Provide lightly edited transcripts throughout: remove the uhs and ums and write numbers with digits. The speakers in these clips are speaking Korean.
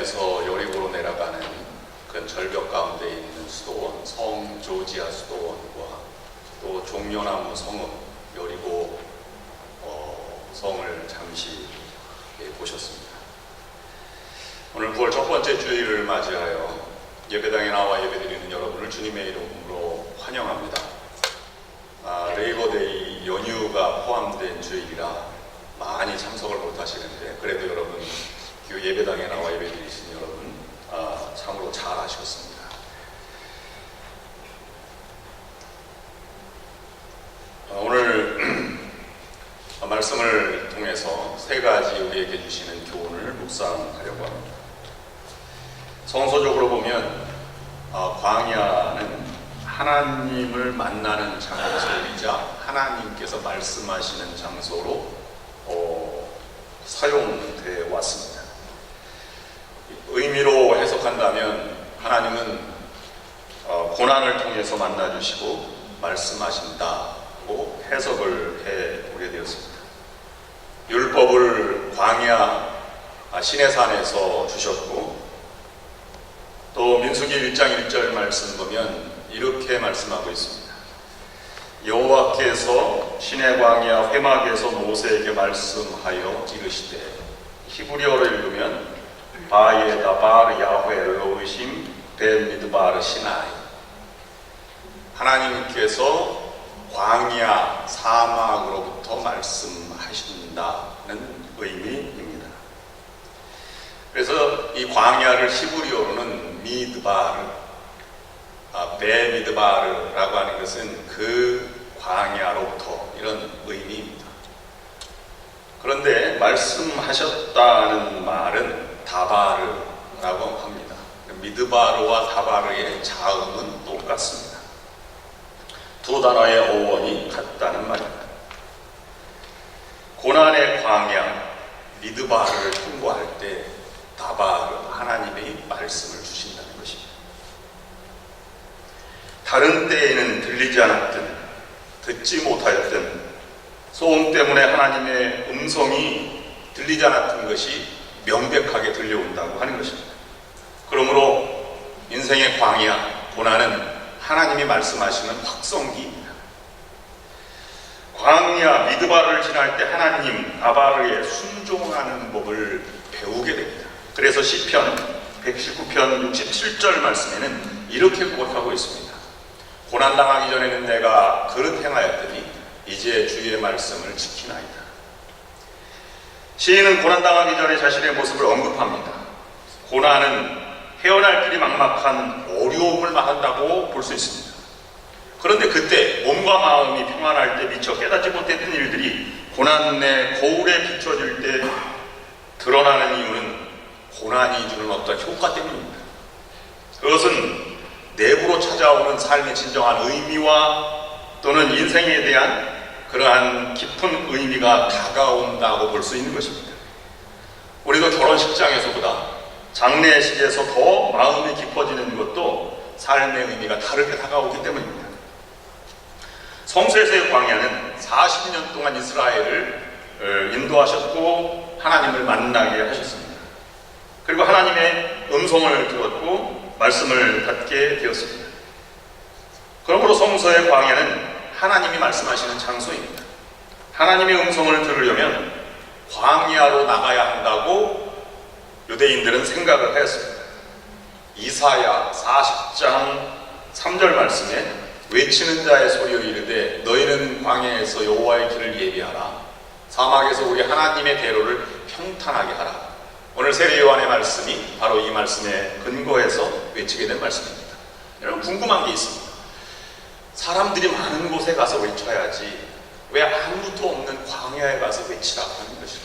에브론에서 여리고로 내려가는 그 절벽 가운데 있는 수도원, 성 조지아 수도원과 또 종려나무 성읍 여리고 성을 잠시 보셨습니다. 오늘 9월 첫 번째 주일을 맞이하여 예배당에 나와 예배드리는 여러분을 주님의 이름으로 환영합니다. 레이버데이 연휴가 포함된 주일이라 많이 참석을 못하시는데 그래도 여러분 그 예배당에 나와 예배드리신 여러분 참으로 잘 하셨습니다. 오늘 말씀을 통해서 세 가지 우리에게 주시는 교훈을 묵상하려고 합니다. 성서적으로 보면 광야는 하나님을 만나는 장소이자 하나님께서 말씀하시는 장소로 사용되어 왔습니다. 의미로 해석한다면 하나님은 고난을 통해서 만나주시고 말씀하신다고 해석을 해보게 되었습니다. 율법을 광야 시내산에서 주셨고 또 민수기 1장 1절 말씀 보면 이렇게 말씀하고 있습니다. 여호와께서 시내 광야 회막에서 모세에게 말씀하여 이르시되, 히브리어로 읽으면 바에다 바르 야훼 엘로히심 벤 미드바르 시나이, 하나님께서 광야 사막으로부터 말씀하신다는 의미입니다. 그래서 이 광야를 히브리어로는 미드바르, 베미드바르라고 하는 것은 그 광야로부터 이런 의미입니다. 그런데 말씀하셨다는 말은 다바르라고 합니다. 미드바르와 다바르의 자음은 똑같습니다. 두 단어의 어원이 같다는 말입니다. 고난의 광야 미드바르를 통과할 때 다바르, 하나님의 말씀을 주신다는 것입니다. 다른 때에는 들리지 않았든 듣지 못하였든 소음 때문에 하나님의 음성이 들리지 않았던 것이 명백하게 들려온다고 하는 것입니다. 그러므로 인생의 광야, 고난은 하나님이 말씀하시는 확성기입니다. 광야 미드바르를 지날 때 하나님 아바르에 순종하는 법을 배우게 됩니다. 그래서 시편 119편 67절 말씀에는 이렇게 고백하고 있습니다. 고난당하기 전에는 내가 그릇 행하였더니 이제 주의 말씀을 지키나이다. 시인은 고난당하기 전에 자신의 모습을 언급합니다. 고난은 헤어날 길이 막막한 어려움을 말한다고 볼 수 있습니다. 그런데 그때 몸과 마음이 평안할 때 미처 깨닫지 못했던 일들이 고난 내 거울에 비춰질 때 드러나는 이유는 고난이 주는 어떤 효과 때문입니다. 그것은 내부로 찾아오는 삶의 진정한 의미와 또는 인생에 대한 그러한 깊은 의미가 다가온다고 볼 수 있는 것입니다. 우리도 결혼식장에서보다 장례식에서 더 마음이 깊어지는 것도 삶의 의미가 다르게 다가오기 때문입니다. 성서에서의 광야는 40년 동안 이스라엘을 인도하셨고 하나님을 만나게 하셨습니다. 그리고 하나님의 음성을 들었고 말씀을 받게 되었습니다. 그러므로 성서의 광야는 하나님이 말씀하시는 장소입니다. 하나님의 음성을 들으려면 광야로 나가야 한다고 유대인들은 생각을 하였습니다. 이사야 40장 3절 말씀에 외치는 자의 소리여 이르되 너희는 광야에서 여호와의 길을 예비하라, 사막에서 우리 하나님의 대로를 평탄하게 하라. 오늘 세례 요한의 말씀이 바로 이 말씀에 근거해서 외치게 된 말씀입니다. 여러분 궁금한 게 있습니다. 사람들이 많은 곳에 가서 외쳐야지 왜 아무도 없는 광야에 가서 외치라고 하는 것일까?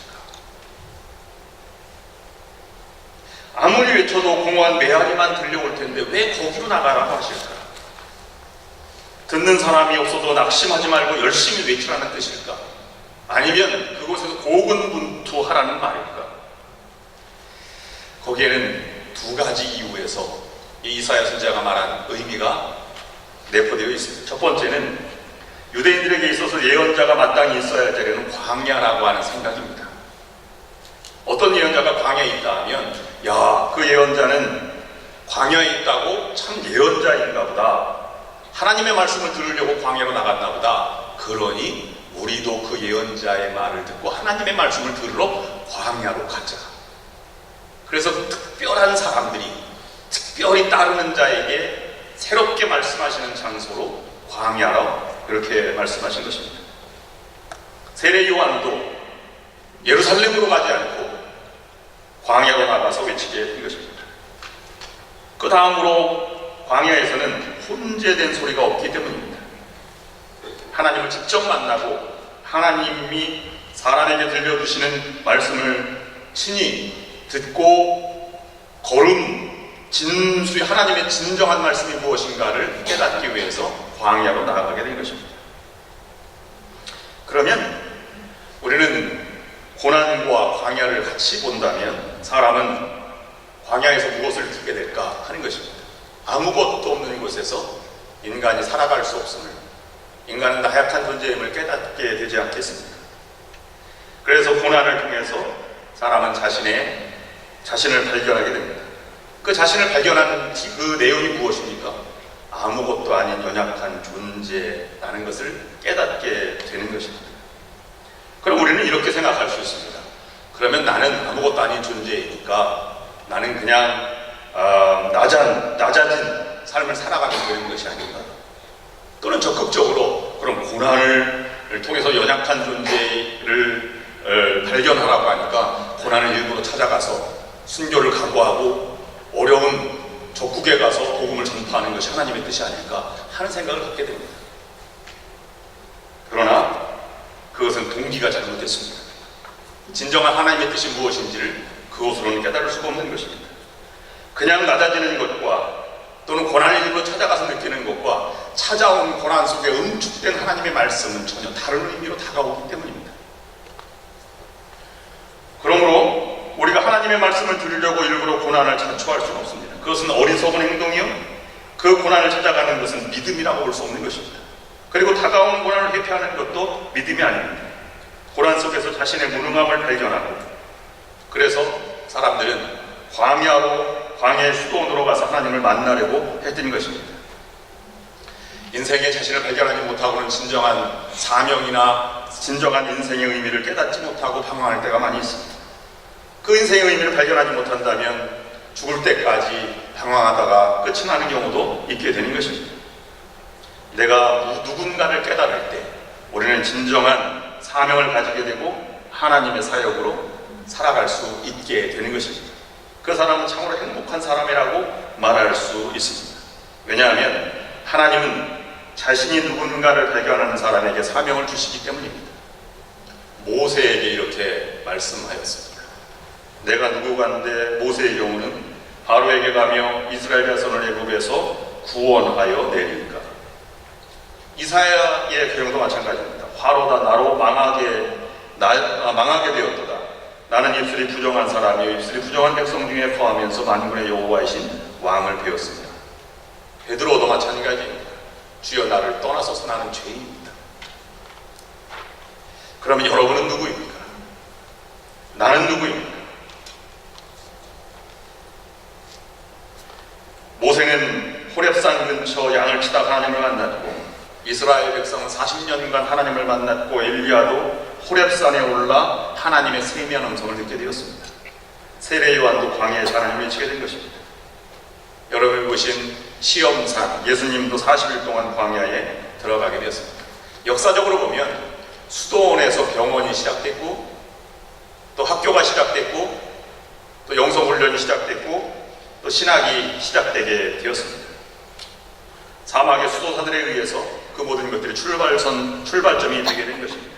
아무리 외쳐도 공허한 메아리만 들려올 텐데 왜 거기로 나가라고 하실까? 듣는 사람이 없어도 낙심하지 말고 열심히 외치라는 뜻일까? 아니면 그곳에서 고군분투하라는 말일까? 거기에는 두 가지 이유에서 이 이사야 선지자가 말한 의미가 내포되어 있습니다. 첫 번째는 유대인들에게 있어서 예언자가 마땅히 있어야 할 자리는 광야라고 하는 생각입니다. 어떤 예언자가 광야에 있다 하면 야, 그 예언자는 광야에 있다고 참 예언자인가 보다. 하나님의 말씀을 들으려고 광야로 나갔나 보다. 그러니 우리도 그 예언자의 말을 듣고 하나님의 말씀을 들으러 광야로 가자. 그래서 특별한 사람들이 특별히 따르는 자에게 새롭게 말씀하시는 장소로 광야로 그렇게 말씀하신 것입니다. 세례 요한도 예루살렘으로 가지 않고 광야로 나가서 외치게 된 것입니다. 그 다음으로 광야에서는 혼재된 소리가 없기 때문입니다. 하나님을 직접 만나고 하나님이 사람에게 들려주시는 말씀을 친히 듣고 하나님의 진정한 말씀이 무엇인가를 깨닫기 위해서 광야로 나아가게 된 것입니다. 그러면 우리는 고난과 광야를 같이 본다면 사람은 광야에서 무엇을 듣게 될까 하는 것입니다. 아무것도 없는 곳에서 인간이 살아갈 수 없음을, 인간은 나약한 존재임을 깨닫게 되지 않겠습니까? 그래서 고난을 통해서 사람은 자신을 발견하게 됩니다. 그 자신을 발견한 그 내용이 무엇입니까? 아무것도 아닌 연약한 존재라는 것을 깨닫게 되는 것입니다. 그럼 우리는 이렇게 생각할 수 있습니다. 그러면 나는 아무것도 아닌 존재이니까 나는 그냥 낮아진 삶을 살아가는 그런 것이 아닌가? 또는 적극적으로 그럼 고난을 통해서 연약한 존재를 발견하라고 하니까 고난을 일부러 찾아가서 순교를 각오하고 어려운 적국에 가서 복음을 전파하는 것이 하나님의 뜻이 아닐까 하는 생각을 갖게 됩니다. 그러나 그것은 동기가 잘못됐습니다. 진정한 하나님의 뜻이 무엇인지를 그것으로는 깨달을 수가 없는 것입니다. 그냥 낮아지는 것과 또는 고난을 일부러 찾아가서 느끼는 것과 찾아온 고난 속에 응축된 하나님의 말씀은 전혀 다른 의미로 다가오기 때문입니다. 그러므로 우리가 하나님의 말씀을 들으려고 일부러 고난을 자초할 수는 없습니다. 그것은 어리석은 행동이요, 그 고난을 찾아가는 것은 믿음이라고 볼 수 없는 것입니다. 그리고 다가오는 고난을 회피하는 것도 믿음이 아닙니다. 고난 속에서 자신의 무능함을 발견하고, 그래서 사람들은 광야의 수도원으로 가서 하나님을 만나려고 했던 것입니다. 인생에 자신을 발견하지 못하고는 진정한 사명이나 진정한 인생의 의미를 깨닫지 못하고 방황할 때가 많이 있습니다. 그 인생의 의미를 발견하지 못한다면 죽을 때까지 방황하다가 끝이 나는 경우도 있게 되는 것입니다. 내가 누군가를 깨달을 때 우리는 진정한 사명을 가지게 되고 하나님의 사역으로 살아갈 수 있게 되는 것입니다. 그 사람은 참으로 행복한 사람이라고 말할 수 있습니다. 왜냐하면 하나님은 자신이 누군가를 발견하는 사람에게 사명을 주시기 때문입니다. 모세에게 이렇게 말씀하였습니다. 내가 누구간데 모세의 경우는 바로에게 가며 이스라엘 자손을 애굽에서 구원하여 내릴까. 이사야의 경우도 마찬가지입니다. 화로다 나로 망하게 되었도다. 나는 입술이 부정한 사람이요 입술이 부정한 백성 중에 거하면서 만군의 여호와이신 왕을 배웠습니다. 베드로도 마찬가지입니다. 주여 나를 떠나서서 나는 죄인입니다. 그러면 여러분은 누구입니까? 나는 누구입니까? 모세는 호렙산 근처 양을 치다가 하나님을 만났고, 이스라엘 백성은 40년간 하나님을 만났고, 엘리야도 호렙산에 올라 하나님의 세미한 음성을 듣게 되었습니다. 세례 요한도 광야에서 하나님을 외치게 된 것입니다. 여러분이 보신 시험산, 예수님도 40일 동안 광야에 들어가게 되었습니다. 역사적으로 보면 수도원에서 병원이 시작됐고, 또 학교가 시작됐고, 또 영성훈련이 시작됐고, 또 신학이 시작되게 되었습니다. 사막의 수도사들에 의해서 그 모든 것들이 출발점이 되게 된 것입니다.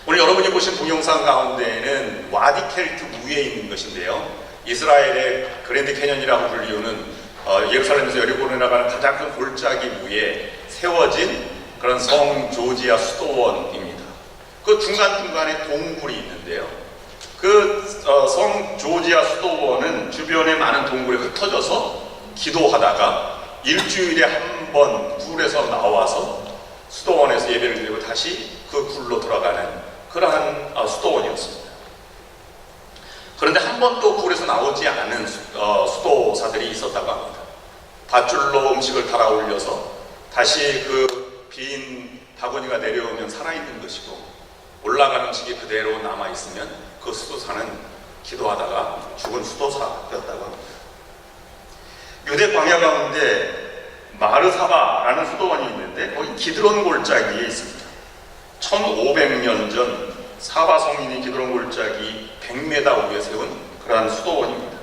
오늘 여러분이 보신 동영상 가운데에는 와디 켈트 무에 있는 것인데요, 이스라엘의 그랜드 캐년이라고 불리우는 예루살렘에서 여리고로 나가는 가장 큰 골짜기 위에 세워진 그런 성 조지아 수도원입니다. 그 중간중간에 동굴이 있는데요, 그 성 조지아 수도원은 주변에 많은 동굴에 흩어져서 기도하다가 일주일에 한 번 굴에서 나와서 수도원에서 예배를 드리고 다시 그 굴로 돌아가는 그러한 수도원이었습니다. 그런데 한 번도 굴에서 나오지 않은 수도사들이 있었다고 합니다. 밧줄로 음식을 달아 올려서 다시 그 빈 바구니가 내려오면 살아있는 것이고, 올라간 음식이 그대로 남아있으면 그 수도사는 기도하다가 죽은 수도사였다고 합니다. 유대 광야 가운데 마르사바라는 수도원이 있는데 거기 기드론 골짜기에 있습니다. 1500년 전 사바 성인이 기드론 골짜기 100m 위에 세운 그러한 수도원입니다.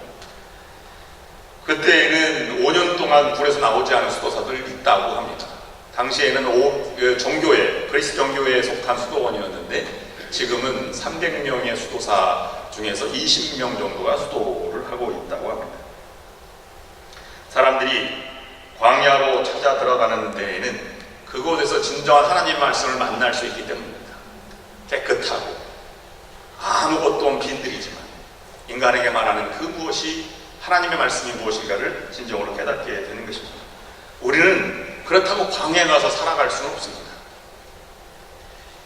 그때에는 5년 동안 굴에서 나오지 않은 수도사들이 있다고 합니다. 당시에는 정교회, 그리스 정교회에 속한 수도원이었는데 지금은 300명의 수도사 중에서 20명 정도가 수도를 하고 있다고 합니다. 사람들이 광야로 찾아 들어가는 데에는 그곳에서 진정한 하나님의 말씀을 만날 수 있기 때문입니다. 깨끗하고 아무것도 빈들이지만 인간에게 말하는 그 무엇이 하나님의 말씀이 무엇인가를 진정으로 깨닫게 되는 것입니다. 우리는 그렇다고 광야에 가서 살아갈 수는 없습니다.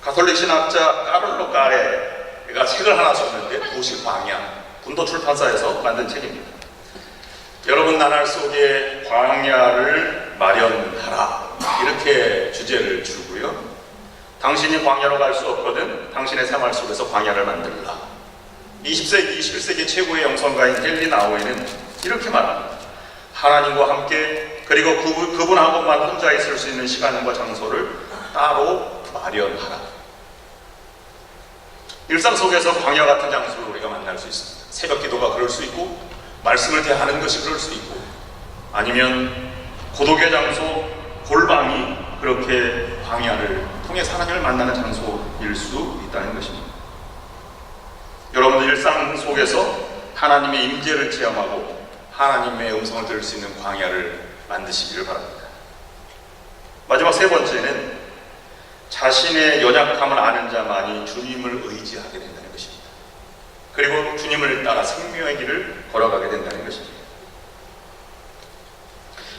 가톨릭 신학자 까를로 까레가 책을 하나 썼는데 도시 광야, 군도 출판사에서 만든 책입니다. 여러분 나날 속에 광야를 마련하라, 이렇게 주제를 주고요. 당신이 광야로 갈 수 없거든 당신의 생활 속에서 광야를 만들라. 20세기, 21세기 최고의 영성가인 헨리 나우에는 이렇게 말합니다. 하나님과 함께, 그리고 그분하고만 혼자 있을 수 있는 시간과 장소를 따로 마련하라. 일상 속에서 광야 같은 장소를 우리가 만날 수 있습니다. 새벽 기도가 그럴 수 있고, 말씀을 대하는 것이 그럴 수 있고, 아니면 고독의 장소, 골방이 그렇게 광야를 통해서 하나님을 만나는 장소일 수 있다는 것입니다. 여러분들 일상 속에서 하나님의 임재를 체험하고 하나님의 음성을 들을 수 있는 광야를 만드시기를 바랍니다. 마지막 세 번째는 자신의 연약함을 아는 자만이 주님을 의지하게 된다는 것입니다. 그리고 주님을 따라 생명의 길을 걸어가게 된다는 것입니다.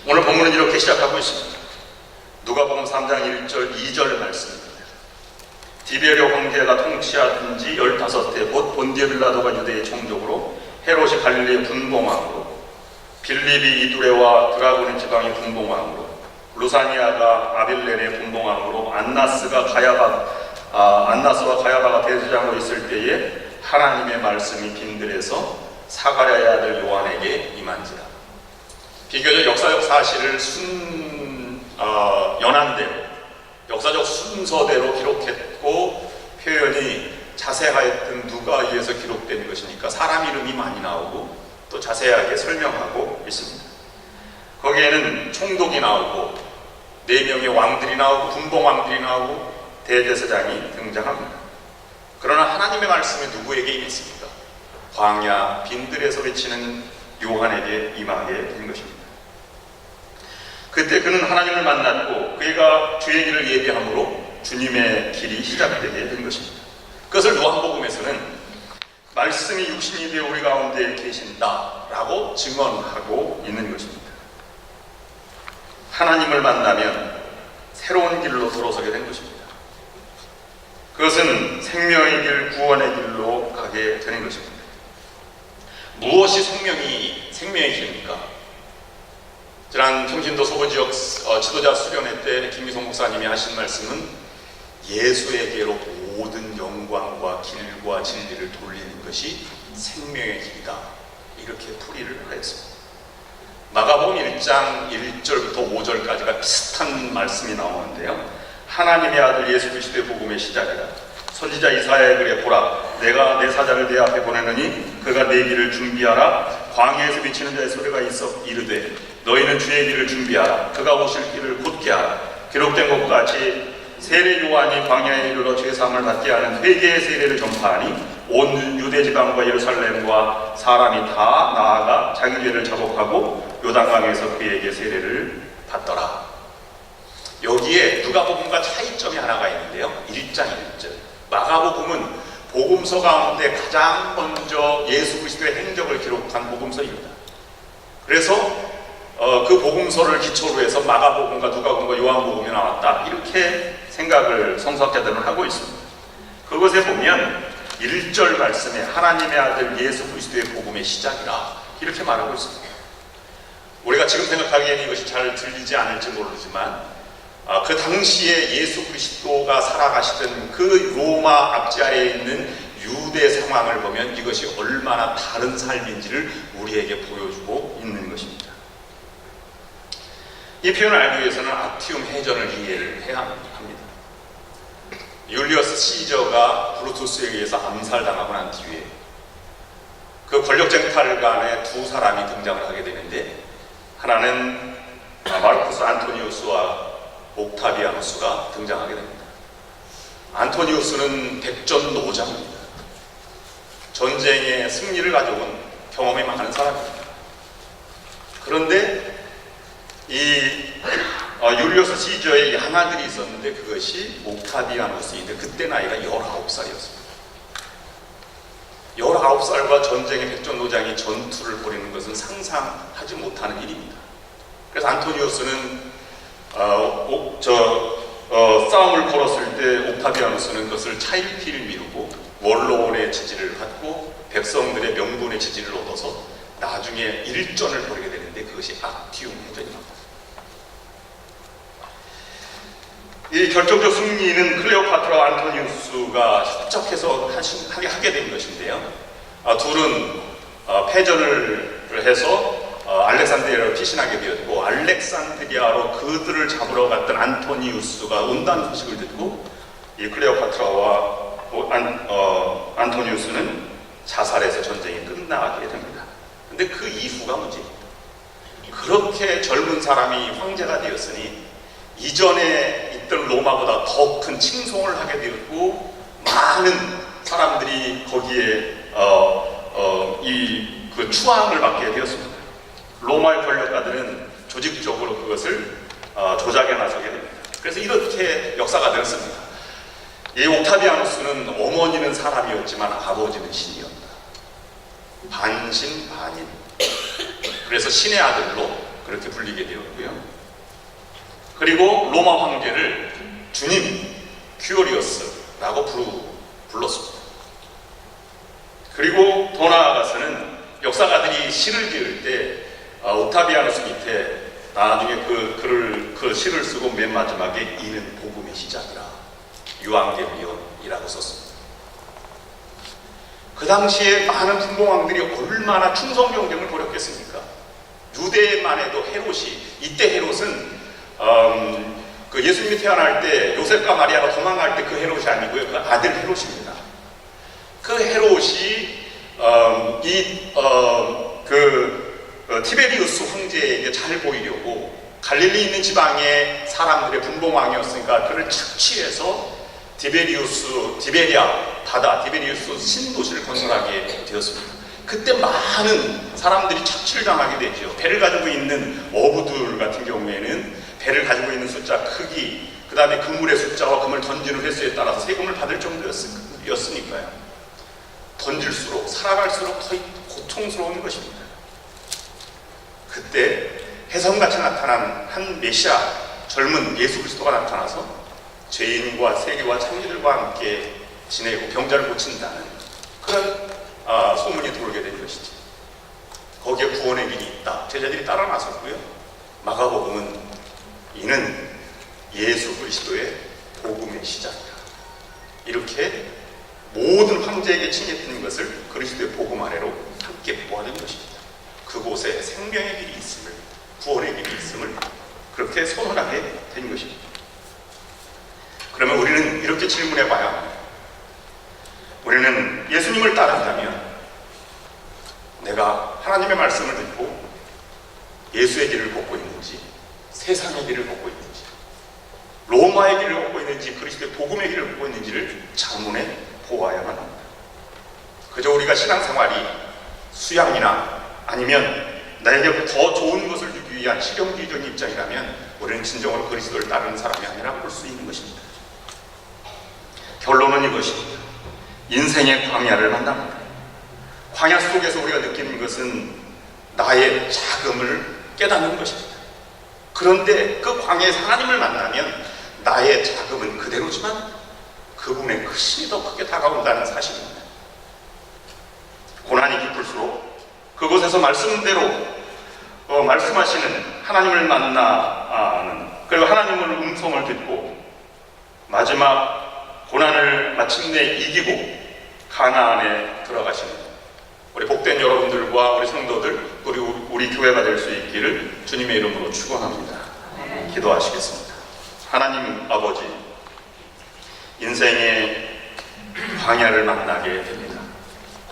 오늘 본문은 이렇게 시작하고 있습니다. 누가복음 3장 1절 2절 말씀입니다. 디베르 황제가 통치하던 지 15해 곧 본디오 빌라도가 유대의 총독으로, 헤롯이 갈릴리의 분봉왕으로, 빌립이 이두레와 드라고니 지방의 분봉왕으로, 루사니아가 아빌렐의 분봉왕으로, 안나스와 가야바가 대제장으로 있을 때에 하나님의 말씀이 빈들에서 사가랴의 아들 요한에게 임한지라. 비교적 역사적 사실을 연한대로, 역사적 순서대로 기록했고, 표현이 자세하였던 누가 위에서 기록된 것이니까 사람 이름이 많이 나오고 또 자세하게 설명하고 있습니다. 거기에는 총독이 나오고 4명의 왕들이 나오고 분봉왕들이 나오고 대제사장이 등장합니다. 그러나 하나님의 말씀이 누구에게 임했습니까? 광야 빈들에서 외치는 요한에게 임하게 된 것입니다. 그때 그는 하나님을 만났고 그가 주의 길을 예비함으로 주님의 길이 시작되게 된 것입니다. 그것을 요한복음에서는 말씀이 육신이 되어 우리 가운데 계신다라고 증언하고 있는 것입니다. 하나님을 만나면 새로운 길로 들어서게 된 것입니다. 그것은 생명의 길, 구원의 길로 가게 되는 것입니다. 무엇이 생명의 길입니까? 지난 평신도 서부지역 지도자 수련회 때 김미성 목사님이 하신 말씀은 예수에게로 모든 영광과 길과 진리를 돌리는 것이 생명의 길이다, 이렇게 풀이를 하였습니다. 마가복음 1장 1절부터 5절까지가 비슷한 말씀이 나오는데요, 하나님의 아들 예수 그리스도의 복음의 시작이다. 선지자 이사야의 글에 보라, 내가 내 사자를 내 앞에 보내느니 그가 내 길을 준비하라. 광야에서 비치는 자의 소리가 있어 이르되 너희는 주의 길을 준비하라. 그가 오실 길을 곧게 하라. 기록된 것과 같이 세례 요한이 광야에 이르러 죄사함을 받게 하는 회개의 세례를 전파하니 온 유대 지방과 예루살렘과 사람이 다 나아가 자기 죄를 자복하고 요단강에서 그에게 세례를 받더라. 여기에 누가복음과 차이점이 하나가 있는데요, 1장 1절. 마가복음은 복음서 가운데 가장 먼저 예수 그리스도의 행적을 기록한 복음서입니다. 그래서 그 복음서를 기초로 해서 마가복음과 누가복음과 요한복음이 나왔다, 이렇게 생각을 성서학자들은 하고 있습니다. 그것에 보면 1절 말씀에 하나님의 아들 예수 그리스도의 복음의 시작이라 이렇게 말하고 있습니다. 우리가 지금 생각하기에는 이것이 잘 들리지 않을지 모르지만 그 당시에 예수 그리스도가 살아가시던 그 로마 압제하에 있는 유대 상황을 보면 이것이 얼마나 다른 삶인지를 우리에게 보여주고 있는 것입니다. 이 표현을 알기 위해서는 악티움 해전을 이해를 해야 합니다. 율리어스 시저가 브루투스에 의해서 암살당하고 난 뒤에 그 권력 쟁탈 간에 두 사람이 등장을 하게 되는데, 하나는 마르쿠스 안토니우스와 옥타비아누스가 등장하게 됩니다. 안토니우스는 백전노장입니다. 전쟁의 승리를 가져온 경험이 많은 사람입니다. 그런데 이 율리어스 시저의 양아들이 있었는데 그것이 옥타비아누스인데 그때 나이가 19살이었습니다. 19살과 전쟁의 백전노장이 전투를 벌이는 것은 상상하지 못하는 일입니다. 그래서 안토니우스는 싸움을 걸었을 때 옥타비아누스는 그것을 차일피일 미루고 원로원의 지지를 받고 백성들의 명분의 지지를 얻어서 나중에 일전을 벌이게 되는데 그것이 악티움 해전입니다. 이 결정적 승리는 클레오파트라와 안토니우스가 협작해서 하게 된 것인데요. 둘은 패전을 해서 알렉산드리아로 피신하게 되었고, 알렉산드리아로 그들을 잡으러 갔던 안토니우스가 온다는 소식을 듣고 이 클레오파트라와 안토니우스는 자살해서 전쟁이 끝나게 됩니다. 근데 그 이후가 문제입니다. 그렇게 젊은 사람이 황제가 되었으니 이전에 있던 로마보다 더 큰 칭송을 하게 되었고, 많은 사람들이 거기에 그 추앙을 받게 되었습니다. 로마의 권력가들은 조직적으로 그것을 조작에 나서게 됩니다. 그래서 이렇게 역사가들은 씁니다. 이 옥타비아누스는 어머니는 사람이었지만 아버지는 신이었다. 반신반인. 그래서 신의 아들로 그렇게 불리게 되었고요. 그리고 로마 황제를 주님, 큐어리어스라고 불렀습니다. 그리고 더 나아가서는 역사가들이 시를 지을 때 옥타비아누스 밑에 나중에 그 시를 쓰고 맨 마지막에 이는 복음의 시작이라 유앙겔리온이라고 썼습니다. 그 당시에 많은 분봉왕들이 얼마나 충성 경쟁을 벌였겠습니까? 유대만 해도 헤롯이, 이때 헤롯은 그 예수님이 태어날 때 요셉과 마리아가 도망갈 때 그 헤롯이 아니고요, 그 아들 헤롯입니다. 그 헤롯이 티베리우스 황제에게 잘 보이려고 갈릴리 있는 지방의 사람들의 분봉왕이었으니까 그를 착취해서 티베리아 바다, 티베리우스 신도시를 건설하게 되었습니다. 그때 많은 사람들이 착취를 당하게 되죠. 배를 가지고 있는 어부들 같은 경우에는 배를 가지고 있는 숫자, 크기, 그 다음에 그물의 숫자와 그물 던지는 횟수에 따라서 세금을 받을 정도였으니까요. 던질수록, 살아갈수록 더 고통스러운 것입니다. 그때 혜성같이 나타난 한 메시아, 젊은 예수 그리스도가 나타나서 죄인과 세계와 창기들과 함께 지내고 병자를 고친다는 그런 소문이 돌게 된 것이지. 거기에 구원의 길이 있다. 제자들이 따라 나섰고요. 마가복음은 이는 예수 그리스도의 복음의 시작이다. 이렇게 모든 황제에게 칭했던 것을 그리스도의 복음 아래로 함께 모아둔 것입니다. 그곳에 생명의 길이 있음을, 구원의 길이 있음을 그렇게 선언하게 된 것입니다. 그러면 우리는 이렇게 질문해 봐야 합니다. 우리는 예수님을 따른다면 내가 하나님의 말씀을 듣고 예수의 길을 걷고 있는지, 세상의 길을 걷고 있는지, 로마의 길을 걷고 있는지, 그리스도의 복음의 길을 걷고 있는지를 자문해 보아야만 합니다. 그저 우리가 신앙생활이 수양이나 아니면 나에게 더 좋은 것을 주기 위한 실용주의적인 입장이라면 우리는 진정으로 그리스도를 따르는 사람이 아니라 볼 수 있는 것입니다. 결론은 이것입니다. 인생의 광야를 만납니다. 광야 속에서 우리가 느끼는 것은 나의 자금을 깨닫는 것입니다. 그런데 그 광야에서 하나님을 만나면 나의 자금은 그대로지만 그분의 크심이 더 크게 다가온다는 사실입니다. 고난이 깊을수록 그곳에서 말씀대로 말씀하시는 하나님을 만나는, 그리고 하나님의 음성을 듣고 마지막 고난을 마침내 이기고 가나안에 들어가시는 우리 복된 여러분들과 우리 성도들, 우리 교회가 될 수 있기를 주님의 이름으로 축원합니다. 기도하시겠습니다. 하나님 아버지, 인생의 광야를 만나게 됩니다.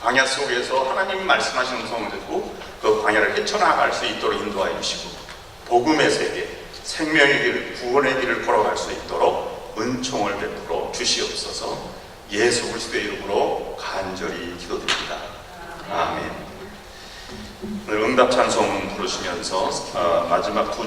광야 속에서 하나님 말씀하시는 음성을 듣고 그 광야를 헤쳐나갈 수 있도록 인도하여 주시고 복음의 세계, 생명의 길, 구원의 길을 걸어갈 수 있도록 은총을 베풀어 주시옵소서. 예수 그리스도의 이름으로 간절히 기도드립니다. 아멘. 오늘 응답 찬송 부르시면서 마지막 두